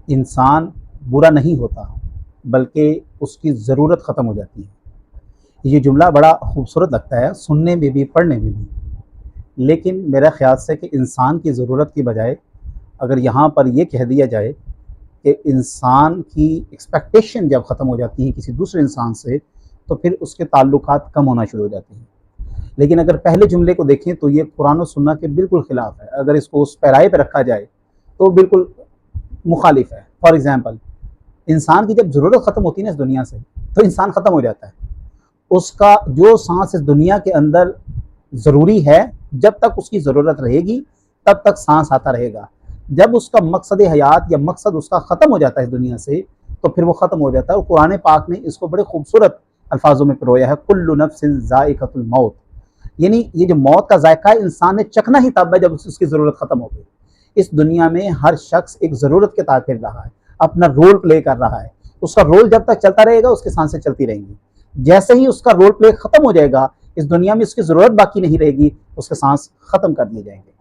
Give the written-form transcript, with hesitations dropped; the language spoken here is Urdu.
انسان برا نہیں ہوتا بلکہ اس کی ضرورت ختم ہو جاتی ہے۔ یہ جملہ بڑا خوبصورت لگتا ہے سننے میں بھی پڑھنے میں بھی، لیکن میرا خیال سے کہ انسان کی ضرورت کی بجائے اگر یہاں پر یہ کہہ دیا جائے کہ انسان کی ایکسپیکٹیشن جب ختم ہو جاتی ہے کسی دوسرے انسان سے تو پھر اس کے تعلقات کم ہونا شروع ہو جاتے ہیں۔ لیکن اگر پہلے جملے کو دیکھیں تو یہ قرآن و سنت کے بالکل خلاف ہے، اگر اس کو اس پیرائے پہ رکھا جائے تو بالکل مخالف ہے۔ فار ایگزامپل، انسان کی جب ضرورت ختم ہوتی ہے نا اس دنیا سے تو انسان ختم ہو جاتا ہے۔ اس کا جو سانس اس دنیا کے اندر ضروری ہے، جب تک اس کی ضرورت رہے گی تب تک سانس آتا رہے گا۔ جب اس کا مقصد حیات یا مقصد اس کا ختم ہو جاتا ہے اس دنیا سے تو پھر وہ ختم ہو جاتا ہے۔ اور قرآن پاک نے اس کو بڑے خوبصورت الفاظوں میں پرویا ہے، کل نفس ذائقۃ الموت، یعنی یہ جو موت کا ذائقہ ہے انسان نے چکھنا ہی تب ہے جب اس کی ضرورت ختم ہو گئی۔ اس دنیا میں ہر شخص ایک ضرورت کے تحت پھر رہا ہے، اپنا رول پلے کر رہا ہے۔ اس کا رول جب تک چلتا رہے گا اس کی سانسیں چلتی رہیں گی، جیسے ہی اس کا رول پلے ختم ہو جائے گا اس دنیا میں اس کی ضرورت باقی نہیں رہے گی، اس کے سانس ختم کر دیے جائیں گے۔